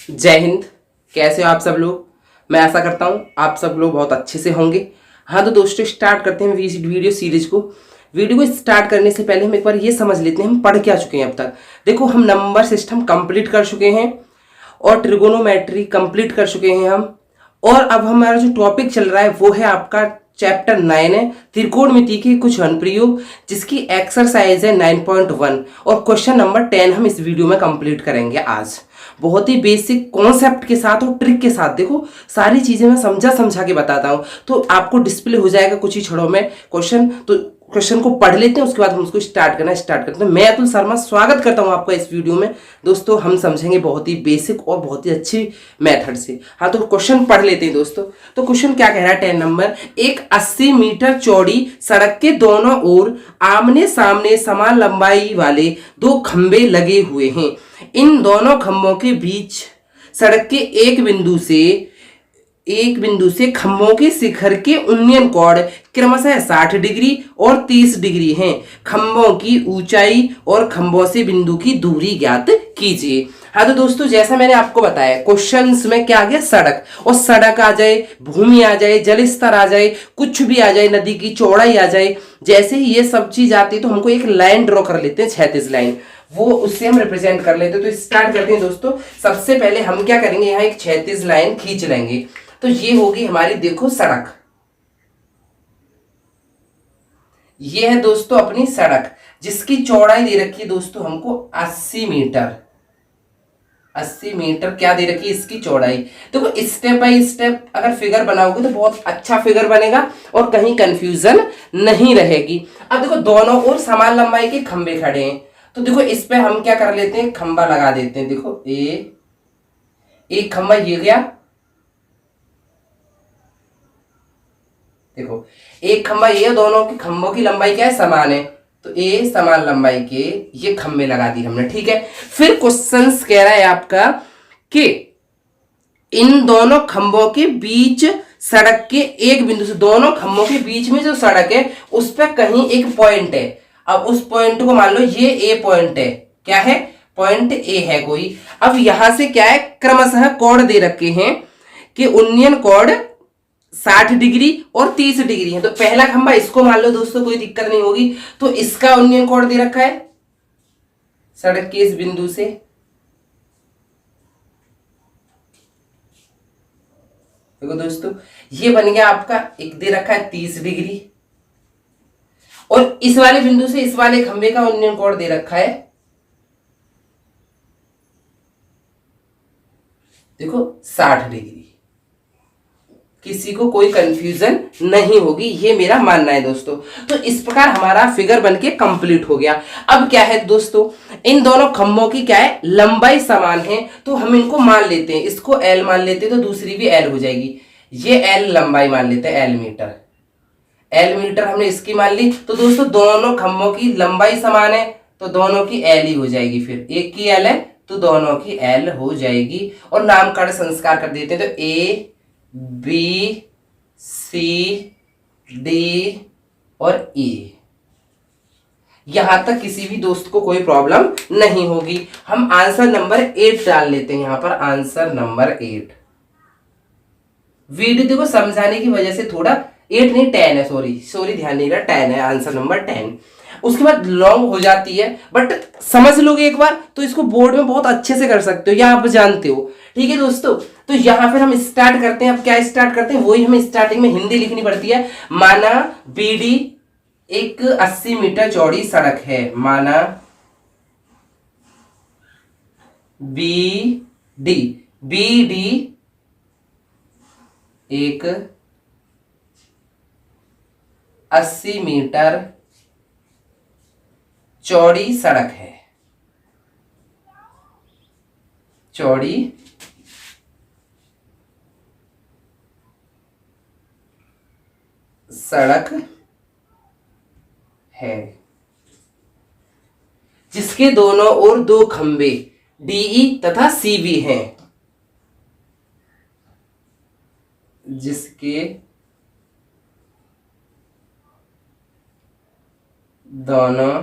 जय हिंद। कैसे हो आप सब लोग। मैं आशा करता हूँ आप सब लोग बहुत अच्छे से होंगे। हाँ तो दोस्तों स्टार्ट करते हैं वीडियो सीरीज को। वीडियो को स्टार्ट करने से पहले हम एक बार ये समझ लेते हैं हम पढ़ क्या चुके हैं अब तक। देखो हम नंबर सिस्टम कंप्लीट कर चुके हैं और ट्रिगोनोमेट्री कंप्लीट कर चुके हैं हम। और अब हमारा जो टॉपिक चल रहा है वो है आपका चैप्टर 9 है त्रिकोणमिति के कुछ अनुप्रयोग, जिसकी एक्सरसाइज है 9.1 और क्वेश्चन नंबर 10 हम इस वीडियो में कंप्लीट करेंगे आज। बहुत ही बेसिक कॉन्सेप्ट के साथ और ट्रिक के साथ। देखो सारी चीजें मैं समझा समझा के बताता हूं तो आपको डिस्प्ले हो जाएगा कुछ ही क्षणों में क्वेश्चन। तो क्वेश्चन को पढ़ लेते हैं, उसके बाद हम उसको स्टार्ट करते हैं। मैं अतुल शर्मा स्वागत करता हूं आपका इस वीडियो में। दोस्तों हम समझेंगे बहुत ही बेसिक और बहुत ही अच्छी मेथड से। हाँ तो क्वेश्चन पढ़ लेते हैं दोस्तों। तो क्वेश्चन क्या कह रहा है 10 नंबर। एक 80 मीटर चौड़ी सड़क के दोनों ओर आमने सामने समान लंबाई वाले दो खंबे लगे हुए हैं। इन दोनों खंभों के बीच सड़क के एक बिंदु से खंभों के शिखर के उन्नयन कोण क्रमशः 60 डिग्री और 30 डिग्री हैं। खंभों की ऊंचाई और खंभों से बिंदु की दूरी ज्ञात कीजिए। हाँ तो दोस्तों जैसा मैंने आपको बताया क्वेश्चंस में क्या आ गया सड़क, और सड़क आ जाए, भूमि आ जाए, जल स्तर आ जाए, कुछ भी आ जाए, नदी की चौड़ाई आ जाए, जैसे ही ये सब चीज आती है तो हमको एक लाइन ड्रॉ कर लेते हैं 36 लाइन, वो उससे हम रिप्रेजेंट कर लेते हैं। तो स्टार्ट करते हैं दोस्तों। सबसे पहले हम क्या करेंगे, यहाँ एक 36 लाइन खींच लेंगे। तो ये होगी हमारी देखो सड़क। ये है दोस्तों अपनी सड़क जिसकी चौड़ाई दे रखी है दोस्तों हमको 80 मीटर। 80 मीटर क्या दे रखी है इसकी चौड़ाई। देखो स्टेप बाय स्टेप अगर फिगर बनाओगे तो बहुत अच्छा फिगर बनेगा और कहीं कंफ्यूजन नहीं रहेगी। अब देखो दोनों ओर समान लंबाई के खंबे खड़े हैं तो देखो इस पे हम क्या कर लेते हैं, खंबा लगा देते हैं। देखो एक खंबा ये गया, देखो एक खंबा ये, दोनों के खंभों की लंबाई क्या है, समान है। तो ए समान लंबाई के ये खंबे लगा दी हमने, ठीक है। फिर क्वेश्चन कह रहा है आपका कि इन दोनों खंभों के बीच सड़क के एक बिंदु से, दोनों खंभों के बीच में जो सड़क है उस पर कहीं एक पॉइंट है। अब उस पॉइंट को मान लो ये ए पॉइंट है, क्या है, पॉइंट ए है कोई। अब यहां से क्या है, क्रमशः कोण दे रखे हैं कि उन्नयन कोण 60 डिग्री और 30 डिग्री है। तो पहला खंबा इसको मान लो दोस्तों, कोई दिक्कत नहीं होगी। तो इसका उन्नयन कोण दे रखा है सड़क के इस बिंदु से, देखो दोस्तों ये बन गया आपका, एक दे रखा है 30 डिग्री, और इस वाले बिंदु से इस वाले खंबे का उन्नयन कोण दे रखा है देखो 60 डिग्री। किसी को कोई कंफ्यूजन नहीं होगी, ये मेरा मानना है दोस्तों। तो इस प्रकार हमारा फिगर बनके कंप्लीट हो गया। अब क्या है दोस्तों, इन दोनों खंभों की क्या है, लंबाई समान है तो हम इनको मान लेते हैं, इसको एल मान लेते हैं तो दूसरी भी एल हो जाएगी। ये एल लंबाई मान लेते हैं, एल मीटर। एल मीटर हमने इसकी मान ली। तो दोस्तों दोनों खंभों की लंबाई समान है तो दोनों की एल ही हो जाएगी, फिर एक की एल है तो दोनों की एल हो जाएगी। और नामकरण संस्कार कर देते हैं, तो ए बी सी डी और ई। यहां तक किसी भी दोस्त को कोई प्रॉब्लम नहीं होगी। हम आंसर नंबर 8 डाल लेते हैं यहां पर, आंसर नंबर 8। वीडियो देखो समझाने की वजह से थोड़ा 8 नहीं 10 है, सॉरी ध्यान नहीं रहा, 10 है आंसर नंबर 10। उसके बाद लॉन्ग हो जाती है, बट समझ लोगे एक बार तो इसको बोर्ड में बहुत अच्छे से कर सकते हो, या आप जानते हो। ठीक है दोस्तों, तो यहां फिर हम स्टार्ट करते हैं। अब क्या स्टार्ट करते हैं, वही हमें स्टार्टिंग में हिंदी लिखनी पड़ती है। माना बीडी एक 80 मीटर चौड़ी सड़क है, माना बी डी एक 80 मीटर चौड़ी सड़क है, चौड़ी सड़क है जिसके दोनों ओर दो खंबे डीई तथा सीबी हैं, जिसके दोनों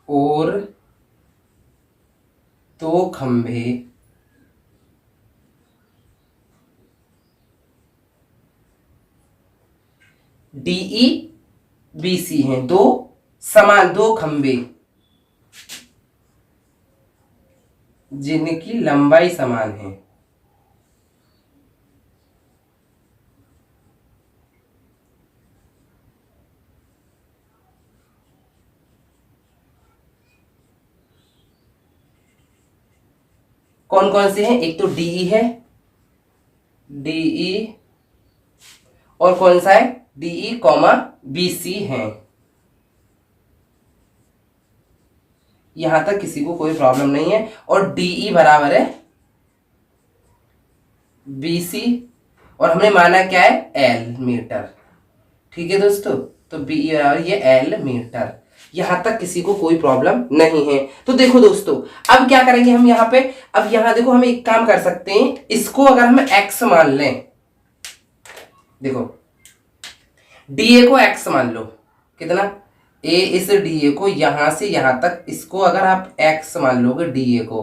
और दो खंभे डीई बीसी हैं, दो समान दो खंभे जिनकी लंबाई समान है। कौन कौन से हैं? एक तो डीई है, डीई, और कौन सा है? डीई कॉमा बीसी है। यहां तक किसी को कोई प्रॉब्लम नहीं है। और डीई बराबर है बीसी, और हमने माना क्या है? L metre. ठीक है दोस्तों, तो बीई बराबर ये एल मीटर। यहां तक किसी को कोई प्रॉब्लम नहीं है। तो देखो दोस्तों, अब क्या करेंगे हम यहाँ पे? अब यहां देखो, हम एक काम कर सकते हैं, इसको अगर हम एक्स मान लें, देखो डीए को एक्स मान लो, कितना? ए इस डीए को यहां से यहां तक, इसको अगर आप एक्स मान लोगे डीए को,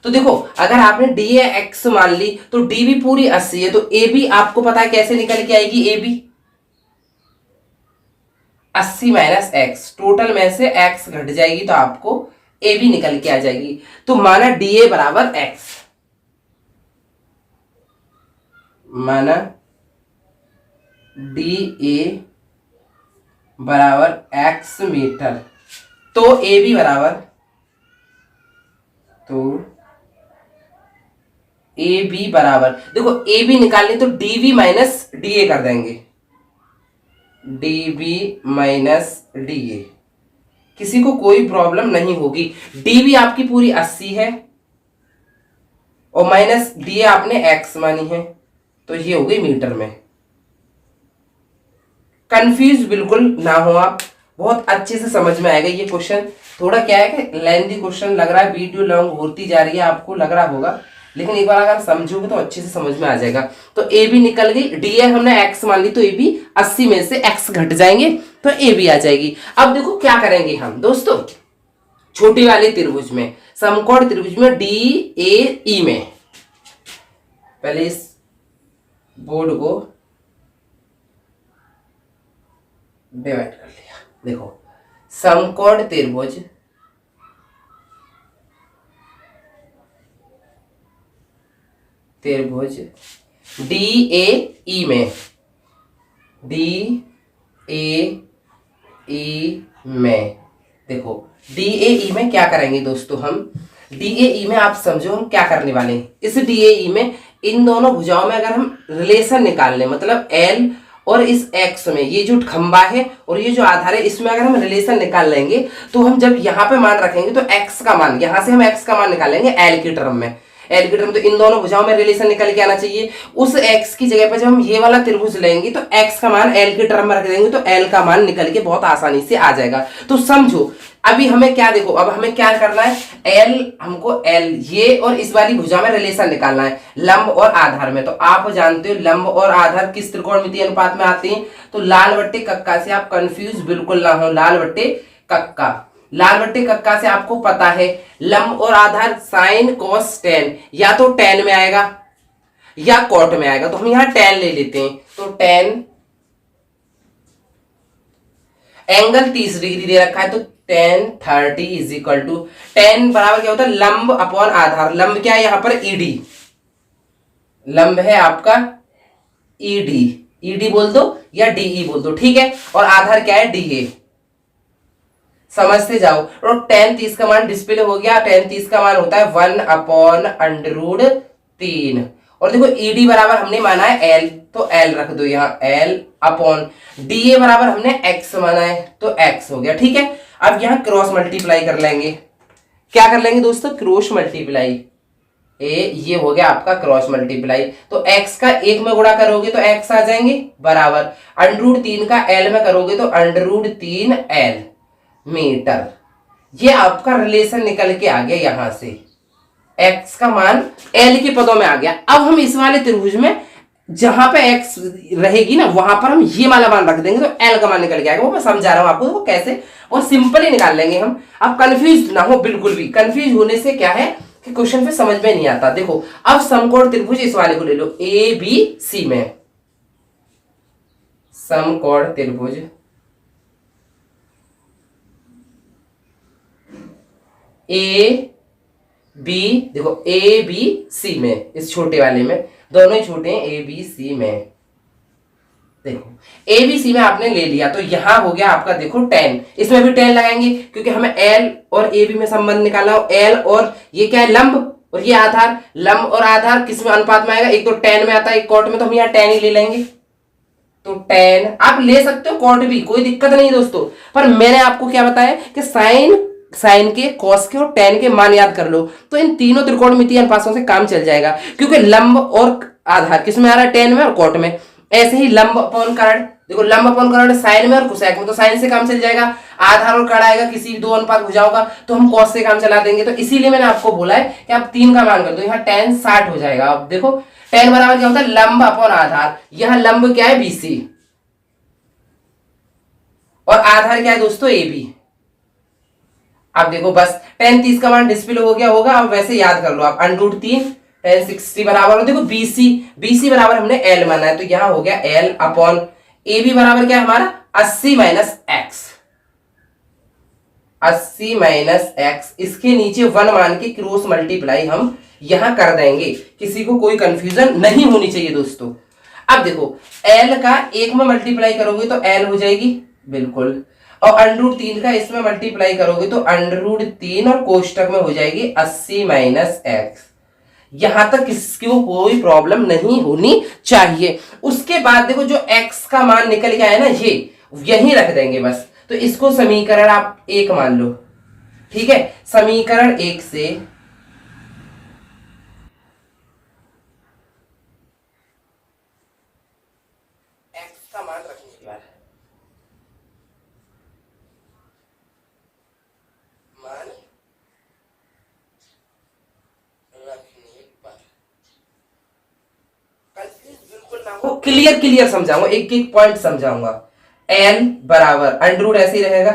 तो देखो अगर आपने डीए एक्स मान ली तो डी भी पूरी 80 है, तो ए बी आपको पता है कैसे निकल के आएगी? A B 80 minus X, total में से एक्स घट जाएगी तो आपको ए बी निकल के आ जाएगी। तो माना डीए बराबर एक्स, माना डी ए बराबर एक्स मीटर, तो ए बी बराबर, तो ए बी बराबर, देखो ए बी निकालनी तो D B minus D A कर देंगे, D B minus D A, किसी को कोई प्रॉब्लम नहीं होगी। डी बी आपकी पूरी 80 है और माइनस डी ए आपने एक्स मानी है, तो ये हो गई मीटर में। कंफ्यूज बिल्कुल ना हो आप, बहुत अच्छे से समझ में आएगा ये क्वेश्चन। थोड़ा क्या है कि लेंथी क्वेश्चन लग रहा है, वीडियो लॉन्ग होती जा रही है, आपको लग रहा होगा, लेकिन एक बार अगर समझोगे तो अच्छे से समझ में आ जाएगा। तो ए बी निकल गई, डी ए हमने एक्स मान ली, तो ए बी 80 में से एक्स घट जाएंगे तो ए बी आ जाएगी। अब देखो क्या करेंगे हम दोस्तों, छोटी वाले त्रिभुज में, समकोण त्रिभुज में डी ए ई में, पहले इस बोर्ड को डिवाइड कर लिया। देखो समकोण त्रिभुज डी ए ई में, डी ए ई में, देखो डी ए ई में क्या करेंगे दोस्तों हम? डी ए ई में आप समझो हम क्या करने वाले हैं। इस डी ए ई में इन दोनों भुजाओं में अगर हम रिलेशन निकाल लें, मतलब एल और इस एक्स में, ये जो खंबा है और ये जो आधार है, इसमें अगर हम रिलेशन निकाल लेंगे, तो हम जब यहाँ पे मान रखेंगे तो एक्स का मान, यहां से हम एक्स का मान निकालेंगे एल की टर्म में, एल की टर्म, तो इन दोनों भुजाओं में रिलेशन निकल के आना चाहिए। उस एक्स की जगह पर जब हम ये वाला त्रिभुज लेंगे तो एक्स का मान एल की टर्म में रख देंगे, तो एल का मान निकल के बहुत आसानी से आ जाएगा। तो समझो अभी हमें क्या, देखो अब हमें क्या करना है, एल, हमको एल ये और इस वाली भुजा में रिलेशन निकालना है लंब और आधार में। तो आप जानते हो लंब और आधार किस त्रिकोणमितीय अनुपात में आते हैं? तो लाल बट्टे कक्का से आप कंफ्यूज बिल्कुल ना हो, लाल बट्टे कक्का, लाल बट्टे कक्का से आपको पता है लंब और आधार साइन कॉस टेन, या तो टेन में आएगा या कॉट में आएगा, तो हम यहां टेन ले लेते हैं। तो टेन, एंगल 30 डिग्री दे रखा है, तो ten 30 is equal to, ten बराबर क्या होता है? लंब अपॉन आधार। लंब क्या है यहां पर? ईडी, लंब है आपका ईडी, ईडी बोल दो या डीई बोल दो, ठीक है। और आधार क्या है? डीए, समझते जाओ। और टेन 30 का मान डिस्प्ले हो गया, टेन 30 का मान होता है 1 अपॉन अंडर तीन। और देखो ईडी बराबर हमने माना है एल, तो एल रख दो यहाँ, एल अपॉन डीए बराबर हमने एक्स माना है, तो एक्स हो गया, ठीक है। अब यहाँ क्रॉस मल्टीप्लाई कर लेंगे, क्या कर लेंगे दोस्तों? क्रॉस मल्टीप्लाई, ये हो गया आपका क्रॉस मल्टीप्लाई। तो x का 1 में गुणा करोगे तो x आ जाएंगे बराबर, √3 का l में करोगे तो √3 l मीटर। ये आपका रिलेशन निकल के आ गया, यहां से x का मान l के पदों में आ गया। अब हम इस वाले त्रिभुज में जहां पे एक्स रहेगी ना वहां पर हम ये वाला मान रख देंगे तो एल का मान निकल के आएगा। वो मैं समझा रहा हूं आपको वो कैसे, और सिंपल ही निकाल लेंगे हम। आप कंफ्यूज ना हो बिल्कुल भी, कंफ्यूज होने से क्या है कि क्वेश्चन पे समझ में नहीं आता। देखो अब समकोण त्रिभुज इस वाले को ले लो, ए बी सी में समकोण त्रिभुज ए बी, देखो ए बी सी में, इस छोटे वाले में, दोनों ही छोटे हैं, ए बी सी में। देखो ए बी सी में आपने ले लिया तो यहां हो गया आपका, देखो 10, इसमें भी 10 लगाएंगे क्योंकि हमें एल और ए बी में संबंध निकालना हो। एल और ये क्या है, लंब, और ये आधार। लंब और आधार किस में अनुपात में आएगा, एक तो 10 में आता है, एक कॉट में, तो हम यहाँ 10 ही ले लेंगे। तो 10 आप ले सकते हो, कॉट भी, कोई दिक्कत नहीं दोस्तों। पर मैंने आपको क्या बताया कि साइन, साइन के, कॉस के और टेन के मान याद कर लो, तो इन तीनों त्रिकोणमितीय अनुपातों से काम चल जाएगा। क्योंकि लंब और आधार किस में आ रहा है, टेन में और कॉट में। ऐसे ही लंब अपॉन कर्ण, देखो लंब अपॉन कर्ण साइन में और कोसेक में, तो साइन से काम चल जाएगा। आधार और कर्ण आएगा किसी भी दो अनुपात भुजाओं का, तो हम कॉस से काम चला देंगे। तो इसीलिए मैंने आपको बोला है कि आप 3 का मान कर दो, यहाँ टेन 60 हो जाएगा। अब देखो टेन बराबर क्या होता है, लंब अपॉन आधार। यहाँ लंब क्या है, बीसी, और आधार क्या है दोस्तों, ए बी। अब देखो बस 10 30 का मान डिस्प्ले हो गया होगा। अब वैसे याद कर लो आप, √3 10 60 बराबर हो, देखो बीसी, बीसी बराबर हमने एल माना है, तो यहां हो गया एल अपॉन ए बी बराबर क्या है हमारा, 80 माइनस एक्स। 80 माइनस एक्स, इसके नीचे 1 मान के क्रॉस मल्टीप्लाई हम यहां कर देंगे। किसी को कोई कंफ्यूजन नहीं होनी चाहिए दोस्तों। अब देखो एल का एक में मल्टीप्लाई करोगे तो एल हो जाएगी, बिल्कुल, और √3 का इसमें मल्टीप्लाई करोगे तो √3 और कोष्टक में हो जाएगी 80 माइनस एक्स। यहां तक किसी को कोई प्रॉब्लम नहीं होनी चाहिए। उसके बाद देखो जो एक्स का मान निकल के आया ना, ये यहीं रख देंगे बस। तो इसको समीकरण आप 1 मान लो, ठीक है। समीकरण 1 से एक्स का मान रखने के बाद मान रखने पर कंफ्यूज बिल्कुल ना हो, क्लियर क्लियर समझाऊंगा, एक एक पॉइंट समझाऊंगा। एल बराबर अंडरूट ऐसे ही रहेगा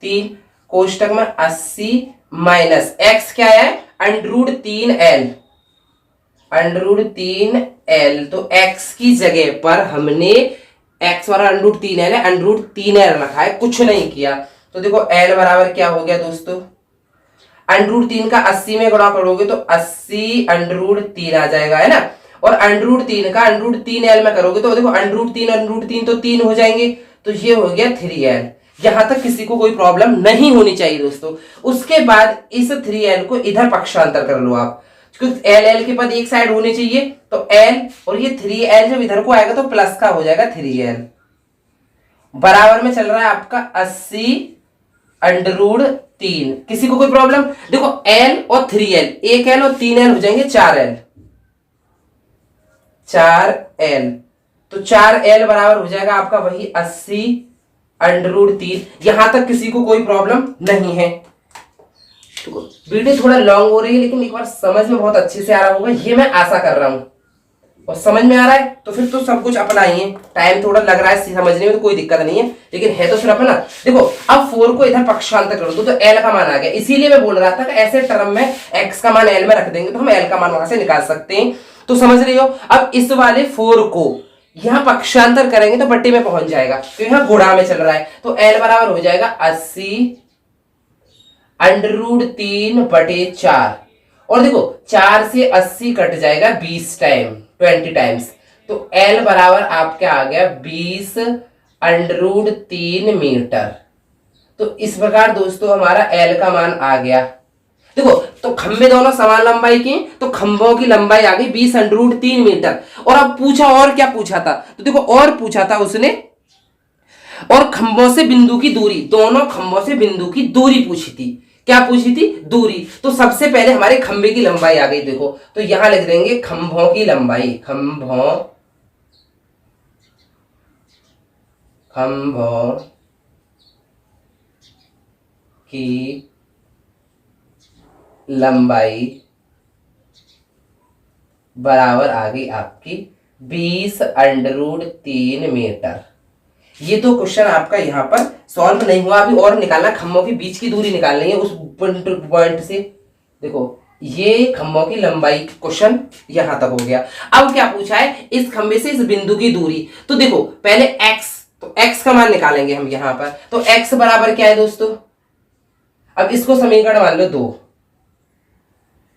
3, कोष्टक में 80 माइनस एक्स क्या है, √3l, √3l। तो x की जगह पर हमने x वाला √3l है, √3l रखा है, कुछ नहीं किया। तो देखो l बराबर क्या हो गया दोस्तों, √3 का 80 में गुणा करोगे तो 80 √3 आ जाएगा, है ना। और √3 का √3l में करोगे तो देखो √3 √3 तो 3 हो जाएंगे, तो ये हो गया 3l। यहां तक किसी को कोई प्रॉब्लम नहीं होनी चाहिए दोस्तों। उसके बाद इस 3l को इधर पक्षांतर कर लो आप, क्योंकि एल एल के पद एक साइड होने चाहिए, तो एल और ये 3l जब इधर को आएगा तो प्लस का हो जाएगा 3l। बराबर में चल रहा है आपका 80 √3। किसी को कोई प्रॉब्लम, देखो l और 3l, 1l और 3l हो जाएंगे 4l, 4l। तो 4l बराबर हो जाएगा आपका वही 80 √3। यहां तक किसी को कोई प्रॉब्लम नहीं है। तो वीडियो थोड़ा लॉन्ग हो रही है, लेकिन एक बार समझ में बहुत अच्छे से आ रहा होगा, ये मैं आशा कर रहा हूं। और समझ में आ रहा है तो फिर तो सब कुछ अपना ही है। टाइम थोड़ा लग रहा है समझने में तो कोई दिक्कत नहीं है, लेकिन है तो फिर अपना। देखो अब 4 को इधर पक्षांतर कर दो तो एल का मान आ गया। इसीलिए मैं बोल रहा था कि ऐसे टर्म में एक्स का मान एल में रख देंगे तो हम एल का मान वहां से निकाल सकते हैं। तो समझ रही हो। अब इस वाले 4 को यहां पक्षांतर करेंगे तो बट्टे में पहुंच जाएगा, तो यहां गुणा में चल रहा है, तो एल बराबर हो जाएगा 80 √3/4। और देखो 4 से 80 कट जाएगा 20 टाइम, 20 टाइम्स, तो L बराबर आपका आ गया 20 √3 मीटर। तो इस प्रकार दोस्तों हमारा L का मान आ गया। देखो तो खंबे दोनों समान लंबाई के, तो खंभों की लंबाई आ गई 20 √3 मीटर। और अब पूछा, और क्या पूछा था, तो देखो और पूछा था उसने, और खंभों से बिंदु की दूरी, दोनों खंभों से बिंदु की दूरी पूछी थी। क्या पूछी थी, दूरी। तो सबसे पहले हमारे खंबे की लंबाई आ गई, देखो तो यहां लिख देंगे खंभों की लंबाई, खंभों की लंबाई बराबर आ गई आपकी 20√3 मीटर। ये तो क्वेश्चन आपका यहाँ पर सॉल्व नहीं हुआ, अभी और निकालना, खम्भों के बीच की दूरी निकालनी है उस पॉइंट से। देखो ये खम्भों की लंबाई, क्वेश्चन यहां तक हो गया। अब क्या पूछा है, इस खंबे से इस बिंदु की दूरी। तो देखो पहले x, तो x का मान निकालेंगे हम यहां पर। तो x बराबर क्या है दोस्तों, अब इसको समीकरण मान लो 2,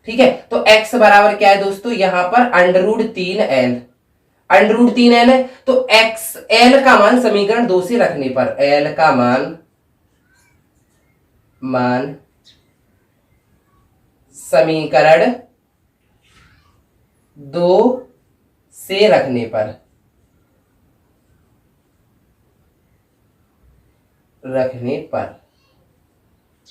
ठीक है। तो x बराबर क्या है दोस्तों, यहां पर √3l, √3l है। तो x, l का मान समीकरण 2 से रखने पर, l का मान समीकरण 2 से रखने पर,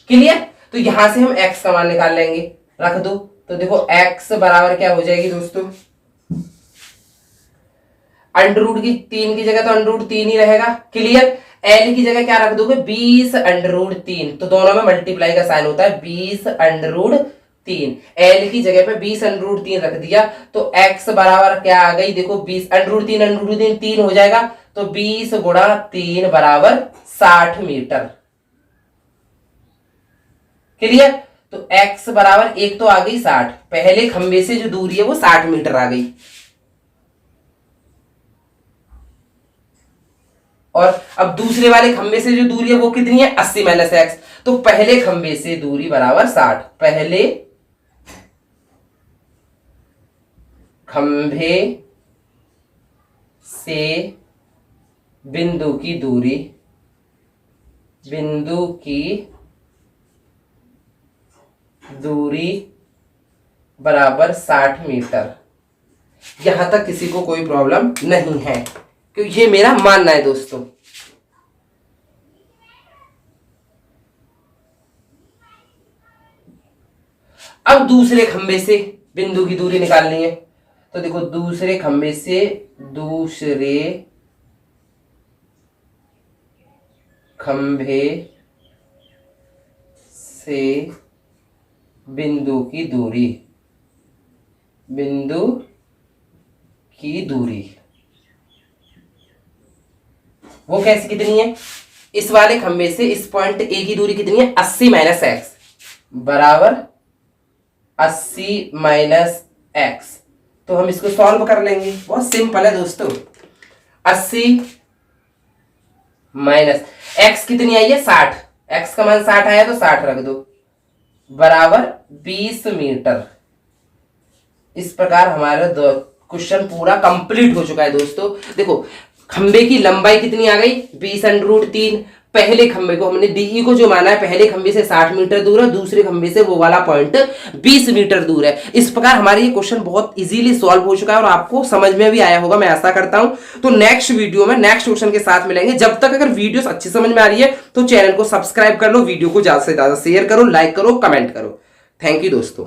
क्लियर। तो यहां से हम x का मान निकाल लेंगे, रख दो। तो देखो x बराबर क्या हो जाएगी दोस्तों, √3 की जगह तो √3 ही रहेगा, क्लियर। l की जगह क्या रख दोगे, 20√3, तो दोनों में मल्टीप्लाई का साइन होता है, 20√3। l की जगह पे 20√3 रख दिया, तो x बराबर क्या आ गई, देखो 20√3 3 हो जाएगा, तो 20 गुणा 3 बराबर 60 मीटर, क्लियर। तो x बराबर एक तो आ गई 60, पहले खंबे से जो दूरी है वो 60 मीटर आ गई। और अब दूसरे वाले खंबे से जो दूरी है वो कितनी है, 80 माइनस x। तो पहले खंबे से दूरी बराबर 60, पहले खंबे से बिंदु की दूरी, बराबर 60 मीटर। यहां तक किसी को कोई प्रॉब्लम नहीं है, क्योंकि ये मेरा मानना है दोस्तों। अब दूसरे खंबे से बिंदु की दूरी निकालनी है। तो देखो दूसरे खंबे से बिंदु की दूरी वो कैसी कितनी है, इस वाले खंबे से इस पॉइंट ए की दूरी कितनी है, 80 माइनस एक्स बराबर 80 माइनस एक्स। तो हम इसको सॉल्व कर लेंगे, बहुत सिंपल है दोस्तों। 80 माइनस एक्स कितनी आई है, 60, एक्स का मान 60 आया तो 60 रख दो, बराबर 20 मीटर। इस प्रकार हमारा क्वेश्चन पूरा कंप्लीट हो चुका है दोस्तों। देखो खंबे की लंबाई कितनी आ गई, 20√3। पहले खंबे को हमने डी को जो माना है, पहले खंबे से 60 मीटर दूर है, दूसरे खंबे से वो वाला पॉइंट 20 मीटर दूर है। इस प्रकार हमारे ये क्वेश्चन बहुत इजीली सॉल्व हो चुका है और आपको समझ में भी आया होगा, मैं आशा करता हूं। तो नेक्स्ट वीडियो में नेक्स्ट क्वेश्चन के साथ मिलेंगे। जब तक अगर वीडियो अच्छी समझ में आ रही है तो चैनल को सब्सक्राइब कर लो, वीडियो को ज्यादा से ज्यादा शेयर करो, लाइक करो, कमेंट करो। थैंक यू दोस्तों।